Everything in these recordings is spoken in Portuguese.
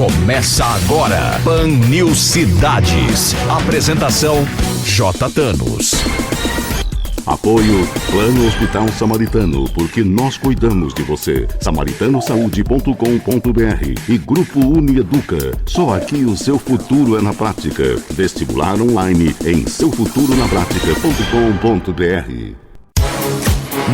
Começa agora, Pan News Cidades. Apresentação, J. Thanos. Apoio Plano Hospital Samaritano, porque nós cuidamos de você. SamaritanoSaude.com.br e Grupo Unieduca. Só aqui o seu futuro é na prática. Vestibular online em seufturonapratica.com.br.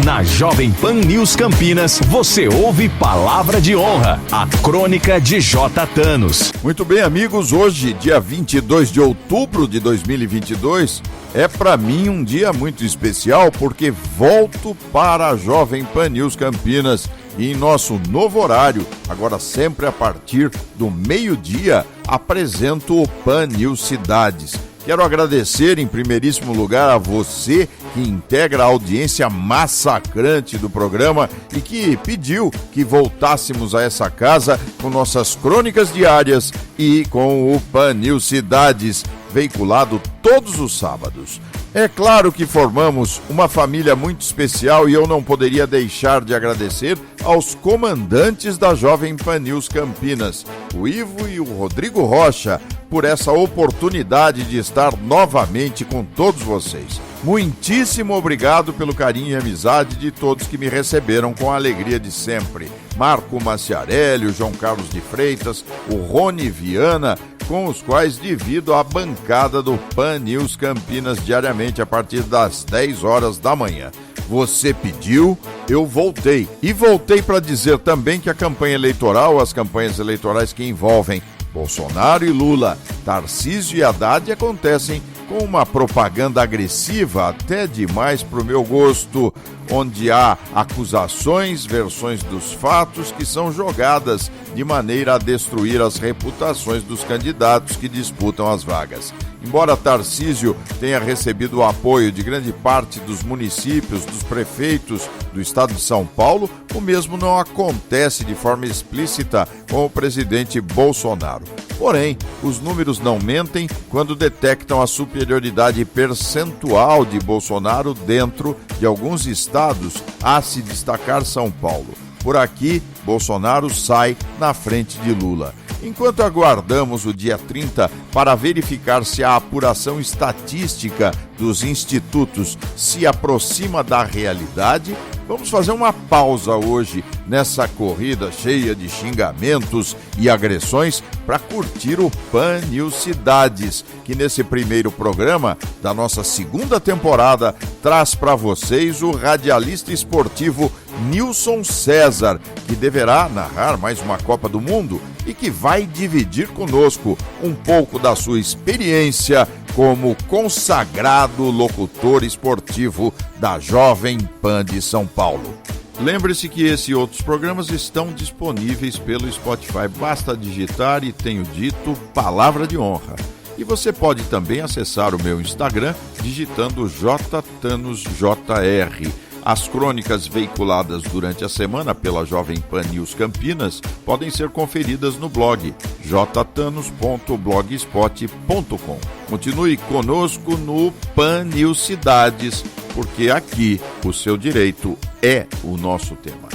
Na Jovem Pan News Campinas, você ouve Palavra de Honra, a crônica de J. Thanos. Muito bem, amigos, hoje, dia 22 de outubro de 2022, é para mim um dia muito especial porque volto para a Jovem Pan News Campinas e em nosso novo horário, agora sempre a partir do meio-dia, apresento o Pan News Cidades. Quero agradecer em primeiríssimo lugar a você que integra a audiência massacrante do programa e que pediu que voltássemos a essa casa com nossas crônicas diárias e com o Pan News Cidades, veiculado todos os sábados. É claro que formamos uma família muito especial e eu não poderia deixar de agradecer aos comandantes da Jovem Pan News Campinas, o Ivo e o Rodrigo Rocha, por essa oportunidade de estar novamente com todos vocês. Muitíssimo obrigado pelo carinho e amizade de todos que me receberam com a alegria de sempre. Marco Maciarelli, o João Carlos de Freitas, o Rony Viana, com os quais divido a bancada do Pan News Campinas diariamente a partir das 10 horas da manhã. Você pediu, eu voltei. E voltei para dizer também que a campanha eleitoral, as campanhas eleitorais que envolvem Bolsonaro e Lula, Tarcísio e Haddad acontecem com uma propaganda agressiva, até demais para o meu gosto, onde há acusações, versões dos fatos que são jogadas de maneira a destruir as reputações dos candidatos que disputam as vagas. Embora Tarcísio tenha recebido o apoio de grande parte dos municípios, dos prefeitos do estado de São Paulo, o mesmo não acontece de forma explícita com o presidente Bolsonaro. Porém, os números não mentem quando detectam a superioridade percentual de Bolsonaro dentro de alguns estados, a se destacar São Paulo. Por aqui, Bolsonaro sai na frente de Lula. Enquanto aguardamos o dia 30 para verificar se a apuração estatística dos institutos se aproxima da realidade, vamos fazer uma pausa hoje nessa corrida cheia de xingamentos e agressões para curtir o Pan News Cidades, que nesse primeiro programa da nossa segunda temporada traz para vocês o radialista esportivo Nilson César, que deverá narrar mais uma Copa do Mundo e que vai dividir conosco um pouco da sua experiência como consagrado locutor esportivo da Jovem Pan de São Paulo. Lembre-se que esse e outros programas estão disponíveis pelo Spotify. Basta digitar e tenho dito Palavra de Honra. E você pode também acessar o meu Instagram digitando JThanosJR. As crônicas veiculadas durante a semana pela Jovem Pan News Campinas podem ser conferidas no blog jthanos.blogspot.com. Continue conosco no Pan News Cidades, porque aqui o seu direito é o nosso tema.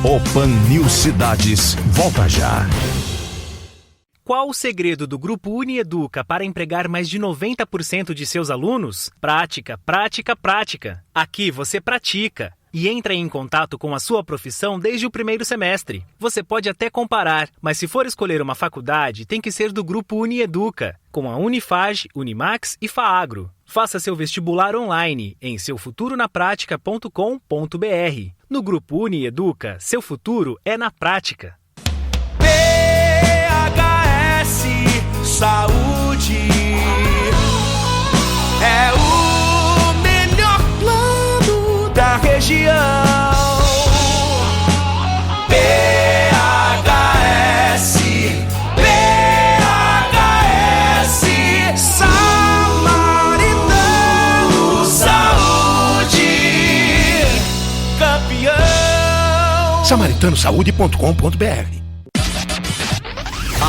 O Pan News Cidades volta já. Qual o segredo do Grupo Unieduca para empregar mais de 90% de seus alunos? Prática, prática, prática. Aqui você pratica e entra em contato com a sua profissão desde o primeiro semestre. Você pode até comparar, mas se for escolher uma faculdade, tem que ser do Grupo Unieduca, com a Unifage, Unimax e Faagro. Faça seu vestibular online em seufturonapratica.com.br. No Grupo Unieduca, seu futuro é na prática. Saúde é o melhor plano da região. PHS, Samaritano Saúde, campeão. SamaritanoSaude.com.br.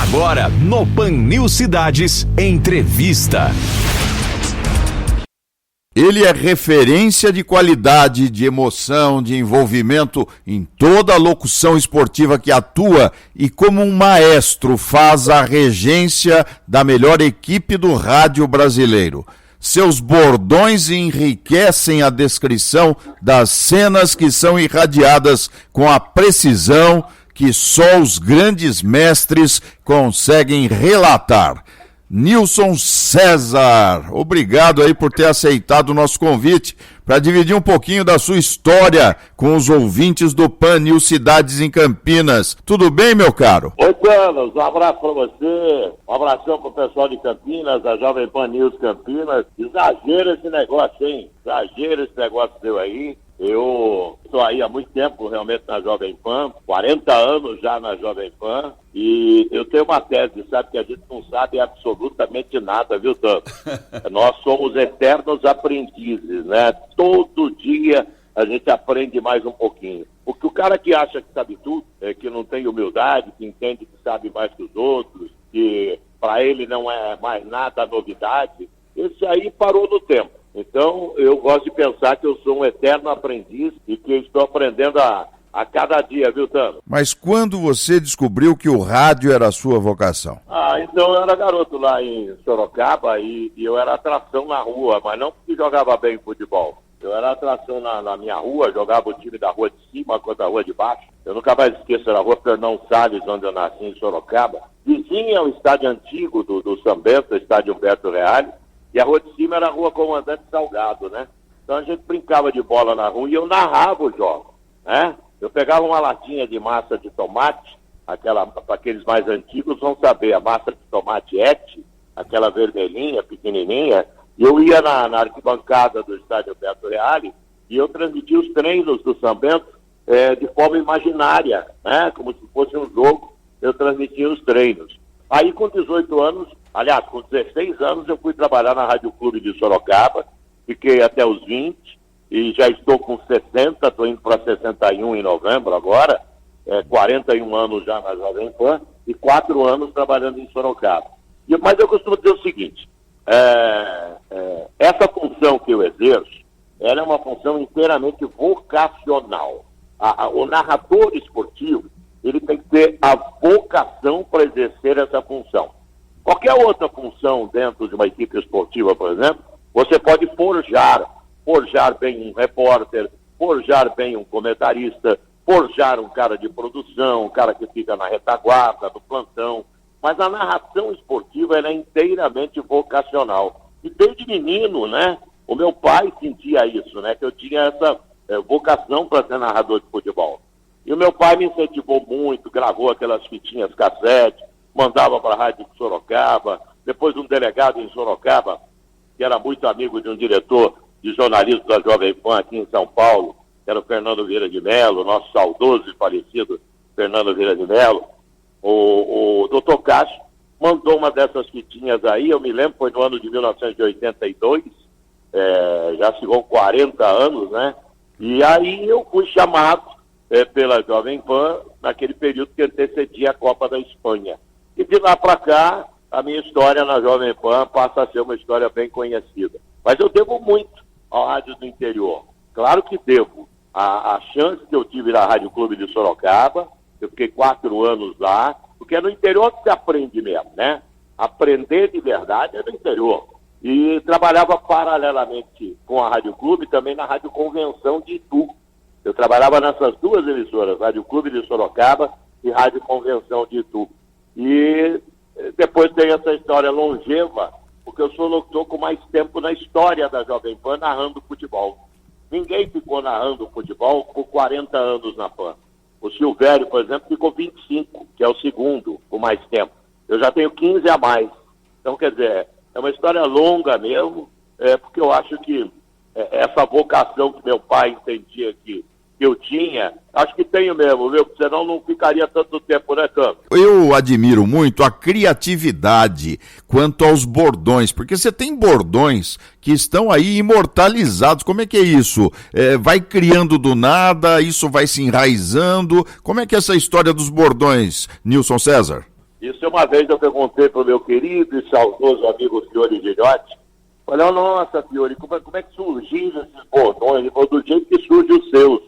Agora, no Pan News Cidades, entrevista. Ele é referência de qualidade, de emoção, de envolvimento em toda a locução esportiva que atua e como um maestro faz a regência da melhor equipe do rádio brasileiro. Seus bordões enriquecem a descrição das cenas que são irradiadas com a precisão que só os grandes mestres conseguem relatar. Nilson César, obrigado aí por ter aceitado o nosso convite para dividir um pouquinho da sua história com os ouvintes do Pan News Cidades em Campinas. Tudo bem, meu caro? Oi, Carlos, um abraço para você, um abração para o pessoal de Campinas, da Jovem Pan News Campinas. Exagera esse negócio, hein? Exagera esse negócio seu aí. Eu estou aí há muito tempo realmente na Jovem Pan, 40 anos já na Jovem Pan, e eu tenho uma tese, sabe, que a gente não sabe absolutamente nada, viu, Tanto? Nós somos eternos aprendizes, né? Todo dia a gente aprende mais um pouquinho. Porque o cara que acha que sabe tudo, que não tem humildade, que entende que sabe mais que os outros, que para ele não é mais nada novidade, esse aí parou no tempo. Então, eu gosto de pensar que eu sou um eterno aprendiz e que estou aprendendo a cada dia, viu, Tano? Mas quando você descobriu que o rádio era a sua vocação? Então eu era garoto lá em Sorocaba e eu era atração na rua, mas não porque jogava bem futebol. Eu era atração na minha rua, jogava o time da rua de cima contra a rua de baixo. Eu nunca mais esqueço, era a rua Fernão Salles, onde eu nasci, em Sorocaba. Vizinha ao estádio antigo do São Bento, o estádio Humberto Reale. E a rua de cima era a rua Comandante Salgado, né? Então a gente brincava de bola na rua e eu narrava os jogos, né? Eu pegava uma latinha de massa de tomate, para aqueles mais antigos vão saber, a massa de tomate ete, aquela vermelhinha, pequenininha, e eu ia na arquibancada do estádio Humberto Reale e eu transmitia os treinos do São Bento de forma imaginária, né? Como se fosse um jogo, eu transmitia os treinos. Aí com 18 anos, aliás, com 16 anos eu fui trabalhar na Rádio Clube de Sorocaba, fiquei até os 20 e já estou com 60, estou indo para 61 em novembro agora, 41 anos já na Jovem Pan e 4 anos trabalhando em Sorocaba. Mas eu costumo dizer o seguinte, essa função que eu exerço, ela é uma função inteiramente vocacional. O narrador esportivo, ele tem que ter a vocação para exercer essa função. Qualquer outra função dentro de uma equipe esportiva, por exemplo, você pode forjar bem um repórter, forjar bem um comentarista, forjar um cara de produção, um cara que fica na retaguarda, no plantão. Mas a narração esportiva ela é inteiramente vocacional. E desde menino, né? O meu pai sentia isso, né? Que eu tinha essa vocação para ser narrador de futebol. E o meu pai me incentivou muito, gravou aquelas fitinhas cassete, mandava para a Rádio de Sorocaba. Depois um delegado em Sorocaba, que era muito amigo de um diretor de jornalismo da Jovem Pan aqui em São Paulo, que era o Fernando Vieira de Mello, nosso saudoso e falecido Fernando Vieira de Mello, o doutor Cássio mandou uma dessas fitinhas aí, eu me lembro, foi no ano de 1982, já se vão 40 anos, né? E aí eu fui chamado pela Jovem Pan naquele período que antecedia a Copa da Espanha. E de lá para cá, a minha história na Jovem Pan passa a ser uma história bem conhecida. Mas eu devo muito ao rádio do interior. Claro que devo. A chance que eu tive na Rádio Clube de Sorocaba, eu fiquei 4 anos lá, porque é no interior que se aprende mesmo, né? Aprender de verdade é no interior. E trabalhava paralelamente com a Rádio Clube, também na Rádio Convenção de Itu. Eu trabalhava nessas duas emissoras, Rádio Clube de Sorocaba e Rádio Convenção de Itu. E depois tem essa história longeva, porque eu sou locutor com mais tempo na história da Jovem Pan narrando futebol. Ninguém ficou narrando futebol por 40 anos na Pan. O Silvério, por exemplo, ficou 25, que é o segundo com mais tempo. Eu já tenho 15 a mais. Então, quer dizer, é uma história longa mesmo, porque eu acho que essa vocação que meu pai entendia que eu tinha, acho que tenho mesmo, viu? Porque senão não ficaria tanto tempo, né, Campos? Eu admiro muito a criatividade quanto aos bordões, porque você tem bordões que estão aí imortalizados. Como é que é isso? Vai criando do nada, isso vai se enraizando. Como é que é essa história dos bordões, Nilson César? Isso uma vez eu perguntei para o meu querido e saudoso amigo Fiore Gilhote, Falei, nossa, Fiore, como é que surgiram esses bordões? Ele falou, do jeito que surgem os seus.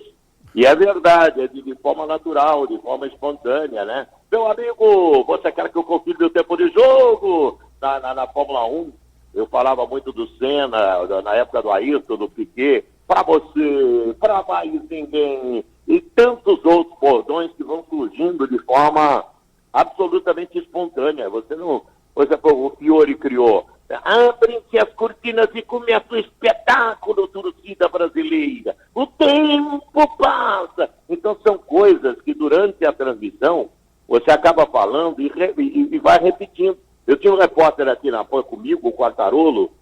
E é verdade, é de forma natural, de forma espontânea, né? Meu amigo, você quer que eu confie meu tempo de jogo na Fórmula 1? Eu falava muito do Senna, na época do Ayrton, do Piquet, para você, para mais ninguém, e tantos outros bordões que vão surgindo de forma absolutamente espontânea. Você não, por exemplo, o Fiore criou, abrem-se as cortinas e começa o espetáculo, torcida brasileira. O tempo passa. Então são coisas que durante a transmissão você acaba falando e vai repetindo. Eu tinha um repórter aqui na porta comigo, o Quartarolo,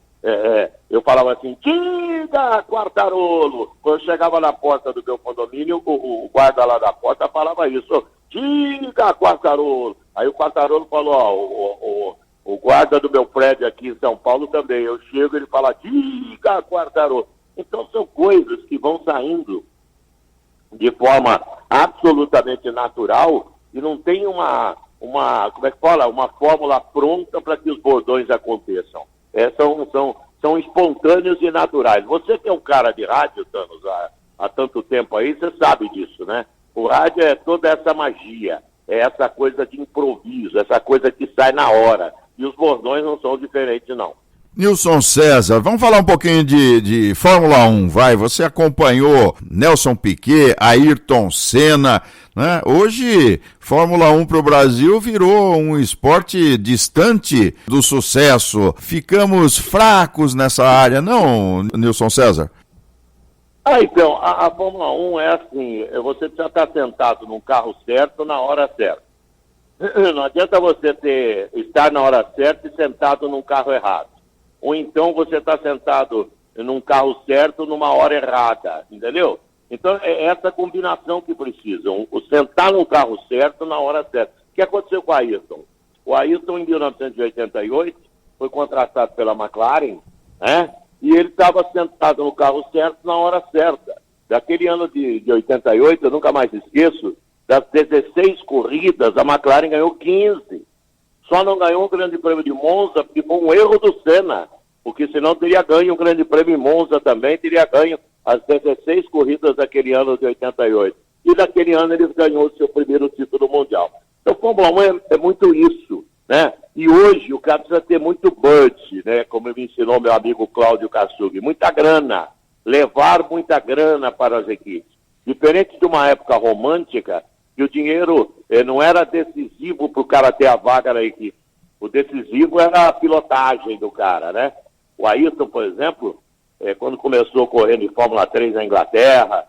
eu falava assim, diga, Quartarolo. Quando eu chegava na porta do meu condomínio, o guarda lá da porta falava isso, diga, Quartarolo. Aí o Quartarolo falou, o guarda do meu prédio aqui em São Paulo também, eu chego e ele fala, diga, Quartarolo. Então são coisas que vão saindo de forma absolutamente natural e não tem uma como é que fala? Uma fórmula pronta para que os bordões aconteçam. São espontâneos e naturais. Você que é um cara de rádio, Thanos, há tanto tempo aí, você sabe disso, né? O rádio é toda essa magia, é essa coisa de improviso, essa coisa que sai na hora. E os bordões não são diferentes, não. Nilson César, vamos falar um pouquinho de Fórmula 1, vai. Você acompanhou Nelson Piquet, Ayrton Senna, né? Hoje, Fórmula 1 para o Brasil virou um esporte distante do sucesso. Ficamos fracos nessa área, não, Nilson César? Então, a Fórmula 1 é assim, você precisa estar sentado num carro certo na hora certa. Não adianta você estar na hora certa e sentado num carro errado. Ou então você está sentado num carro certo numa hora errada, entendeu? Então é essa combinação que precisam, o sentar num carro certo na hora certa. O que aconteceu com o Ayrton? O Ayrton, em 1988, foi contratado pela McLaren, né? E ele estava sentado no carro certo na hora certa. Daquele ano de 88, eu nunca mais esqueço, das 16 corridas, a McLaren ganhou 15. Só não ganhou um grande prêmio de Monza porque foi um erro do Senna, porque senão teria ganho um grande prêmio em Monza também, teria ganho as 16 corridas daquele ano de 88. E naquele ano eles ganhou o seu primeiro título mundial. Então, Fórmula 1 é muito isso, né? E hoje o cara precisa ter muito budget, né? Como me ensinou meu amigo Cláudio Kassug, muita grana, levar muita grana para as equipes. Diferente de uma época romântica, que o dinheiro não era decisivo para o cara ter a vaga na equipe. O decisivo era a pilotagem do cara, né? O Ayrton, por exemplo, quando começou correndo em Fórmula 3 na Inglaterra,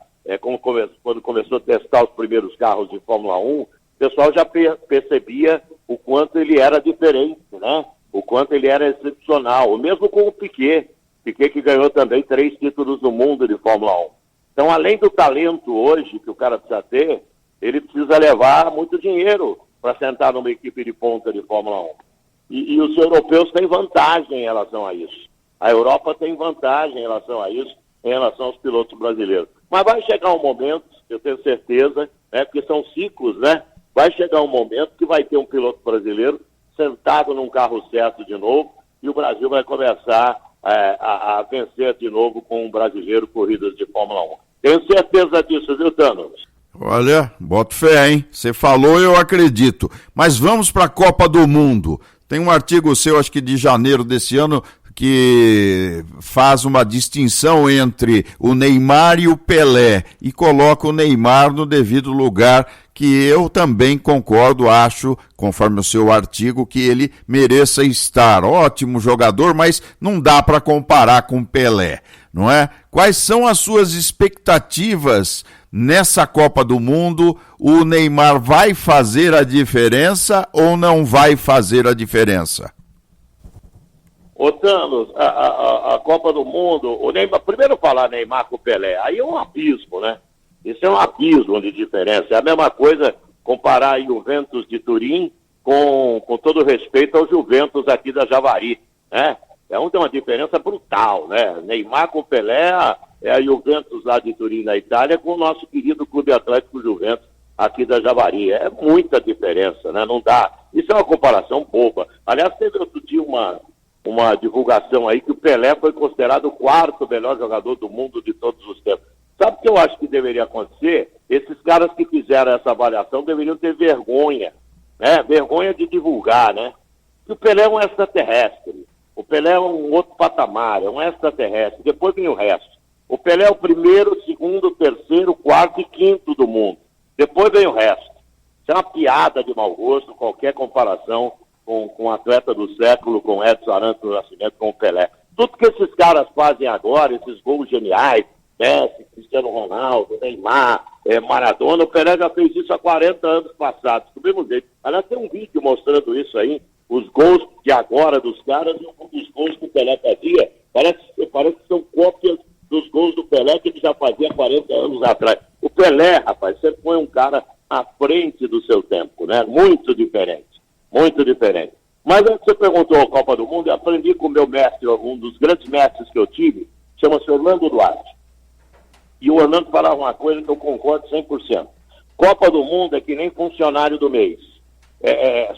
quando começou a testar os primeiros carros de Fórmula 1, o pessoal já percebia o quanto ele era diferente, né? O quanto ele era excepcional. O mesmo com o Piquet. Piquet que ganhou também 3 títulos do mundo de Fórmula 1. Então, além do talento hoje que o cara precisa ter, ele precisa levar muito dinheiro para sentar numa equipe de ponta de Fórmula 1. E os europeus têm vantagem em relação a isso. A Europa tem vantagem em relação a isso, em relação aos pilotos brasileiros. Mas vai chegar um momento, eu tenho certeza, né, porque são ciclos, né? Vai chegar um momento que vai ter um piloto brasileiro sentado num carro certo de novo e o Brasil vai começar a vencer de novo com um brasileiro corridas de Fórmula 1. Tenho certeza disso, viu, Thanos? Olha, boto fé, hein? Você falou, eu acredito. Mas vamos para a Copa do Mundo. Tem um artigo seu, acho que de janeiro desse ano, que faz uma distinção entre o Neymar e o Pelé e coloca o Neymar no devido lugar, que eu também concordo, acho, conforme o seu artigo, que ele mereça estar. Ótimo jogador, mas não dá para comparar com o Pelé, não é? Quais são as suas expectativas nessa Copa do Mundo? O Neymar vai fazer a diferença ou não vai fazer a diferença? Ô, Thanos, a Copa do Mundo, o Neymar, primeiro falar Neymar com o Pelé, aí é um abismo, né? Isso é um abismo de diferença. É a mesma coisa comparar a Juventus de Turim com todo respeito ao Juventus aqui da Javari, né? É uma diferença brutal, né? Neymar com o Pelé é a Juventus lá de Turim, na Itália, com o nosso querido Clube Atlético Juventus aqui da Javari. É muita diferença, né? Não dá. Isso é uma comparação boba. Aliás, teve outro dia uma divulgação aí que o Pelé foi considerado o 4º melhor jogador do mundo de todos os tempos. Sabe o que eu acho que deveria acontecer? Esses caras que fizeram essa avaliação deveriam ter vergonha, né? Vergonha de divulgar, né? Que o Pelé é um extraterrestre. O Pelé é um outro patamar, é um extraterrestre. Depois vem o resto. O Pelé é o 1º, 2º, 3º, 4º e 5º do mundo. Depois vem o resto. Isso é uma piada de mau gosto, qualquer comparação com o atleta do século, com Edson Arantes do Nascimento, com o Pelé. Tudo que esses caras fazem agora, esses gols geniais, Messi, Cristiano Ronaldo, Neymar, Maradona, o Pelé já fez isso há 40 anos passados, do mesmo jeito. Aliás, tem um vídeo mostrando isso aí, os gols de agora dos caras e os gols que o Pelé fazia, parece que são cópias dos gols do Pelé que ele já fazia 40 anos atrás. O Pelé, rapaz, sempre foi um cara à frente do seu tempo, né? Muito diferente. Muito diferente. Mas antes você perguntou a Copa do Mundo, eu aprendi com o meu mestre, um dos grandes mestres que eu tive, chama-se Orlando Duarte. E o Orlando falava uma coisa que eu concordo 100%. Copa do Mundo é que nem funcionário do mês.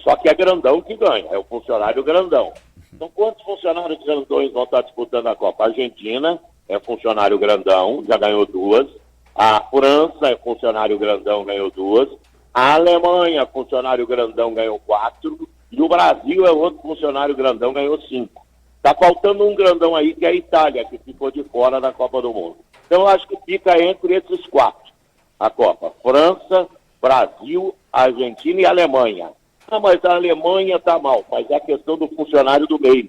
Só que é grandão que ganha, é o funcionário grandão. Então quantos funcionários grandões vão estar disputando a Copa? A Argentina é funcionário grandão, já ganhou 2. A França é funcionário grandão, ganhou 2. A Alemanha, funcionário grandão, ganhou 4. E o Brasil é outro funcionário grandão, ganhou 5. Está faltando um grandão aí, que é a Itália, que ficou de fora da Copa do Mundo. Então, eu acho que fica entre esses 4 a Copa. França, Brasil, Argentina e Alemanha. Ah, mas a Alemanha está mal. Mas é a questão do funcionário do mês.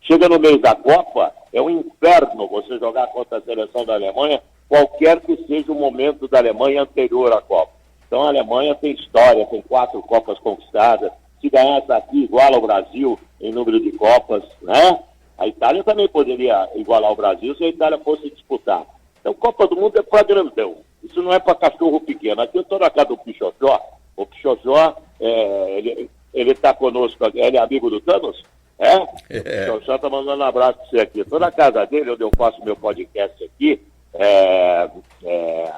Chega no mês da Copa, é um inferno você jogar contra a seleção da Alemanha, qualquer que seja o momento da Alemanha anterior à Copa. Então a Alemanha tem história, tem 4 Copas conquistadas. Se ganhasse aqui, iguala o Brasil em número de Copas, né? A Itália também poderia igualar o Brasil se a Itália fosse disputar. Então Copa do Mundo é para grandão. Isso não é para cachorro pequeno. Aqui eu estou na casa do Pichojó. O Pichojó, ele está conosco aqui. Ele é amigo do Thanos? O Pichojó está mandando um abraço para você aqui. Estou na casa dele, onde eu faço meu podcast aqui.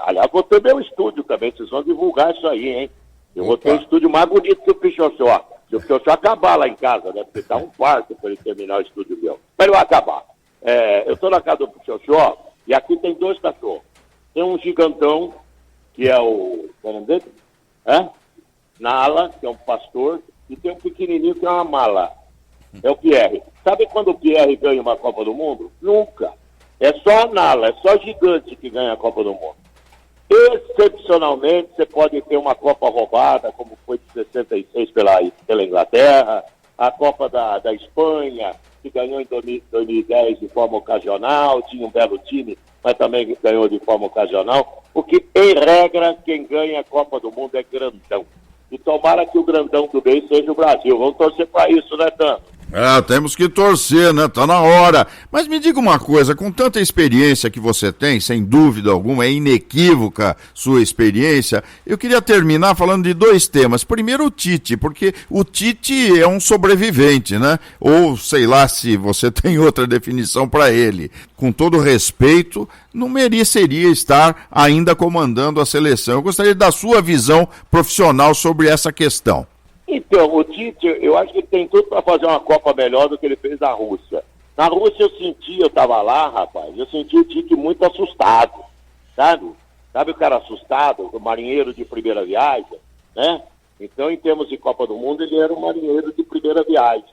Aliás, vou ter meu estúdio também, vocês vão divulgar isso aí, hein? Eu vou ter um estúdio mais bonito que o Pichojó. Se o Pichojó acabar lá em casa, né? Porque tá um quarto para ele terminar o estúdio meu. Mas ele vai acabar. Eu estou na casa do Pichojó e aqui tem 2 cachorros. Tem um gigantão, que é o... Qual é o nome dele? Nala, que é um pastor, e tem um pequenininho que é uma mala. É o Pierre. Sabe quando o Pierre ganha uma Copa do Mundo? Nunca. É só a Nala, é só gigante que ganha a Copa do Mundo. Excepcionalmente, você pode ter uma Copa roubada, como foi de 66 pela Inglaterra, a Copa da Espanha, que ganhou em 2010 de forma ocasional, tinha um belo time, mas também ganhou de forma ocasional, porque, em regra, quem ganha a Copa do Mundo é grandão. E tomara que o grandão do mês seja o Brasil. Vamos torcer para isso, né, Tano? Temos que torcer, né? Tá na hora. Mas me diga uma coisa, com tanta experiência que você tem, sem dúvida alguma, é inequívoca sua experiência, eu queria terminar falando de 2 temas. Primeiro, o Tite, porque o Tite é um sobrevivente, né? Ou sei lá se você tem outra definição para ele. Com todo respeito, não mereceria estar ainda comandando a seleção. Eu gostaria da sua visão profissional sobre essa questão. Então, o Tite, eu acho que ele tem tudo para fazer uma Copa melhor do que ele fez na Rússia. Na Rússia eu estava lá, rapaz, eu senti o Tite muito assustado, sabe? Sabe o cara assustado, o marinheiro de primeira viagem, né? Então, em termos de Copa do Mundo, ele era um marinheiro de primeira viagem.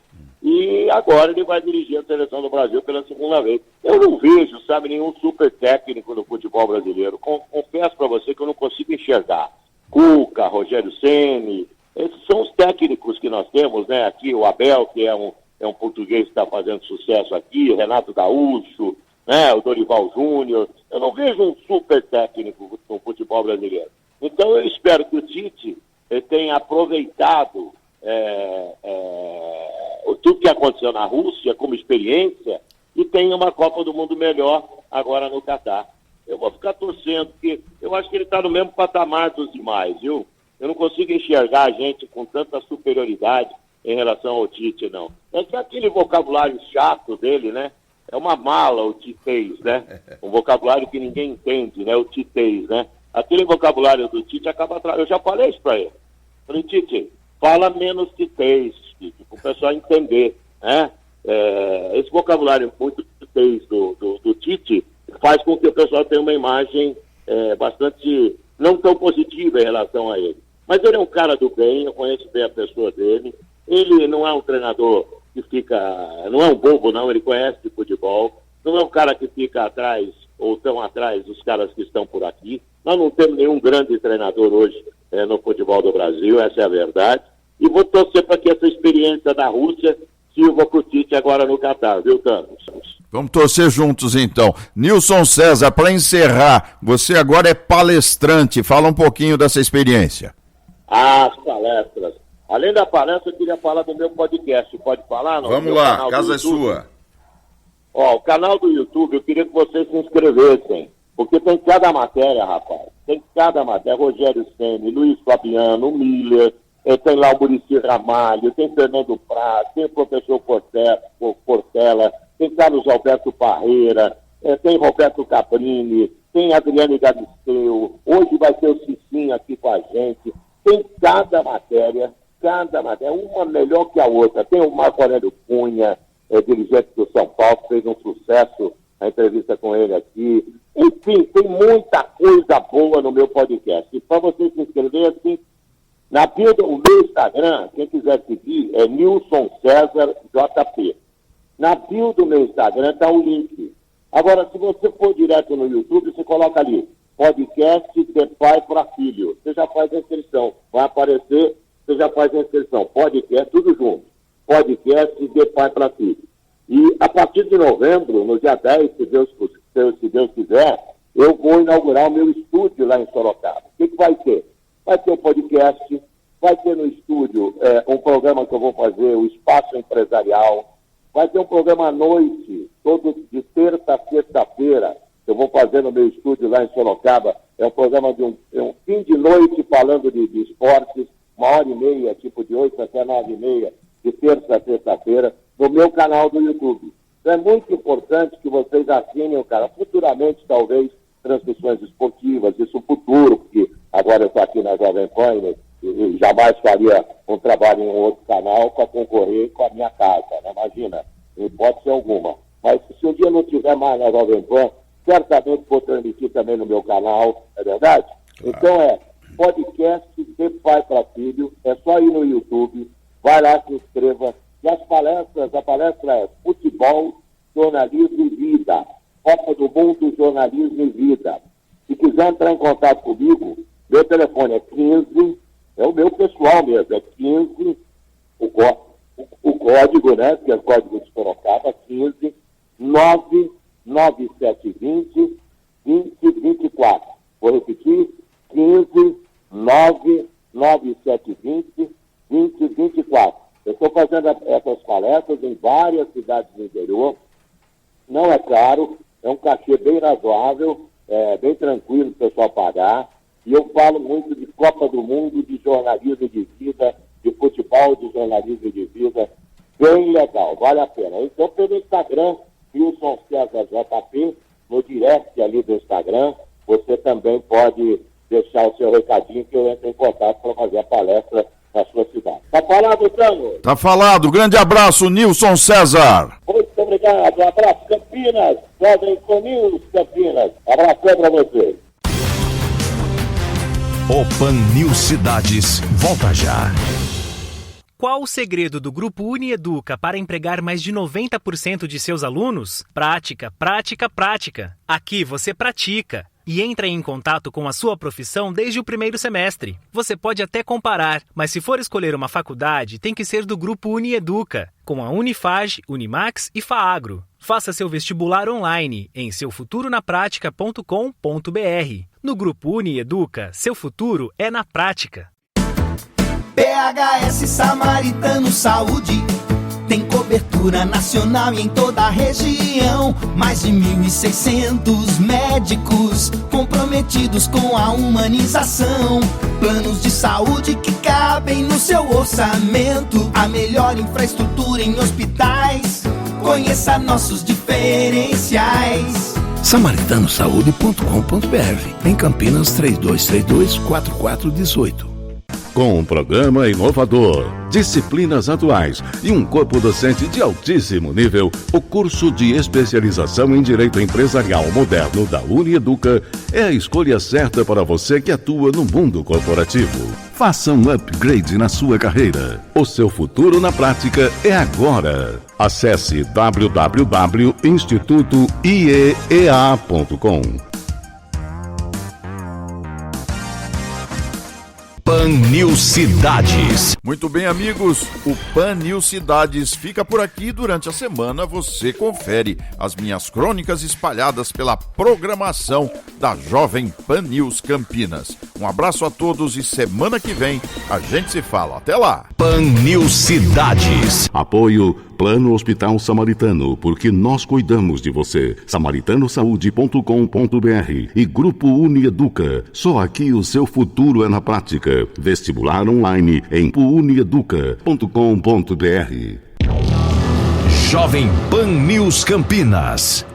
E agora ele vai dirigir a seleção do Brasil pela 2ª vez. Eu não vejo, sabe, nenhum super técnico no futebol brasileiro. Confesso para você que eu não consigo enxergar. Cuca, Rogério Ceni... Esses são os técnicos que nós temos, né? Aqui o Abel, que é um português que está fazendo sucesso aqui, Renato Gaúcho, né? O Dorival Júnior. Eu não vejo um super técnico no futebol brasileiro. Então eu espero que o Tite tenha aproveitado tudo que aconteceu na Rússia como experiência e tenha uma Copa do Mundo melhor agora no Catar. Eu vou ficar torcendo, porque eu acho que ele está no mesmo patamar dos demais, viu? Eu não consigo enxergar a gente com tanta superioridade em relação ao Tite, não. É que aquele vocabulário chato dele, né? É uma mala o titez, né? Um vocabulário que ninguém entende, né? O titez, né? Aquele vocabulário do Tite acaba atrás. Eu já falei isso para ele. Falei, Tite, fala menos titez, Tite, para o pessoal entender, né? esse vocabulário muito do Tite faz com que o pessoal tenha uma imagem bastante não tão positiva em relação a ele. Mas ele é um cara do bem, eu conheço bem a pessoa dele. Ele não é um treinador que fica... Não é um bobo, não. Ele conhece de futebol. Não é um cara que fica atrás ou tão atrás dos caras que estão por aqui. Nós não temos nenhum grande treinador hoje no futebol do Brasil, essa é a verdade. E vou torcer para que essa experiência da Rússia sirva para o Tite agora no Catar, viu, Thanos? Vamos torcer juntos, então. Nilson César, para encerrar, você agora é palestrante. Fala um pouquinho dessa experiência. As palestras. Além da palestra, eu queria falar do meu podcast. Pode falar? Não? Vamos lá, casa é sua. O canal do YouTube, eu queria que vocês se inscrevessem. Porque tem cada matéria, rapaz. Tem cada matéria. Rogério Ceni, Luiz Fabiano, Miller, tem lá o Muricy Ramalho, tem Fernando Praz, tem o professor Portela, tem Carlos Alberto Parreira, tem Roberto Caprini, tem Adriane Galisteu, hoje vai ter o Cicinho aqui com a gente. Tem cada matéria, uma melhor que a outra. Tem o Marco Aurélio Cunha, dirigente do São Paulo, que fez um sucesso, a entrevista com ele aqui. Enfim, tem muita coisa boa no meu podcast. E para você se inscrever, assim, na bio do meu Instagram, quem quiser seguir, é Nilson César JP. Na bio do meu Instagram está o link. Agora, se você for direto no YouTube, você coloca ali, podcast de pai para filho. Você já faz a inscrição. Vai aparecer, você já faz a inscrição. Podcast, tudo junto. Podcast de pai para filho. E a partir de novembro, no dia 10, se Deus quiser, eu vou inaugurar o meu estúdio lá em Sorocaba. O que vai ter? Vai ter um podcast, vai ter no estúdio um programa que eu vou fazer, o Espaço Empresarial, vai ter um programa à noite, todo de terça a sexta-feira, eu vou fazer no meu estúdio lá em Sorocaba, é um programa de um fim de noite falando de esportes, 1h30, tipo de 8 até 9h30, de terça a sexta-feira, no meu canal do YouTube. Então é muito importante que vocês assinem o canal, futuramente talvez transmissões esportivas, isso futuro, porque agora eu estou aqui na Jovem Pan e jamais faria um trabalho em um outro canal para concorrer com a minha casa, né? Imagina, em hipótese alguma. Mas se um dia não tiver mais na Jovem Pan, certamente vou transmitir também no meu canal, é verdade? Então podcast de pai para filho, é só ir no YouTube, vai lá, se inscreva. E a palestra é Futebol, Jornalismo e Vida. Copa do Mundo, Jornalismo e Vida. Se quiser entrar em contato comigo, meu telefone é 15, é o meu pessoal mesmo, é 15, o código, né, que é o código de Sorocaba, 15 99720 2024. Vou repetir, 15 99720 2024. Eu estou fazendo essas palestras em várias cidades do interior. Não é caro, é um cachê bem razoável, bem tranquilo o pessoal pagar. E eu falo muito de Copa do Mundo, de jornalismo de vida, de futebol, de jornalismo de vida. Bem legal, vale a pena. Então, pelo Instagram, Nilson César JP, no direct ali do Instagram, você também pode deixar o seu recadinho que eu entro em contato para fazer a palestra na sua cidade. Tá falado, Tano? Tá falado. Grande abraço, Nilson César. Muito obrigado. Um abraço, Campinas. Jovem Pan Campinas. Abração para vocês. O Pan News Cidades volta já. Qual o segredo do Grupo Unieduca para empregar mais de 90% de seus alunos? Prática, prática, prática. Aqui você pratica e entra em contato com a sua profissão desde o primeiro semestre. Você pode até comparar, mas se for escolher uma faculdade, tem que ser do Grupo Unieduca, com a Unifage, Unimax e Faagro. Faça seu vestibular online em seufuturonapratica.com.br. No Grupo Unieduca, seu futuro é na prática. PHS Samaritano Saúde tem cobertura nacional e em toda a região. Mais de 1.600 médicos comprometidos com a humanização. Planos de saúde que cabem no seu orçamento. A melhor infraestrutura em hospitais. Conheça nossos diferenciais. samaritanosaúde.com.br. Em Campinas, 3232-4418. Com um programa inovador, disciplinas atuais e um corpo docente de altíssimo nível, o curso de especialização em Direito Empresarial Moderno da Unieduca é a escolha certa para você que atua no mundo corporativo. Faça um upgrade na sua carreira. O seu futuro na prática é agora. Acesse www.institutoiea.com. Pan News Cidades. Muito bem, amigos, o Pan News Cidades fica por aqui. Durante a semana você confere as minhas crônicas espalhadas pela programação da Jovem Pan News Campinas. Um abraço a todos e semana que vem a gente se fala. Até lá! Pan News Cidades. Apoio Plano Hospital Samaritano, porque nós cuidamos de você. samaritanosaúde.com.br e Grupo Unieduca. Só aqui o seu futuro é na prática. Vestibular online em unieduca.com.br. Jovem Pan News Campinas.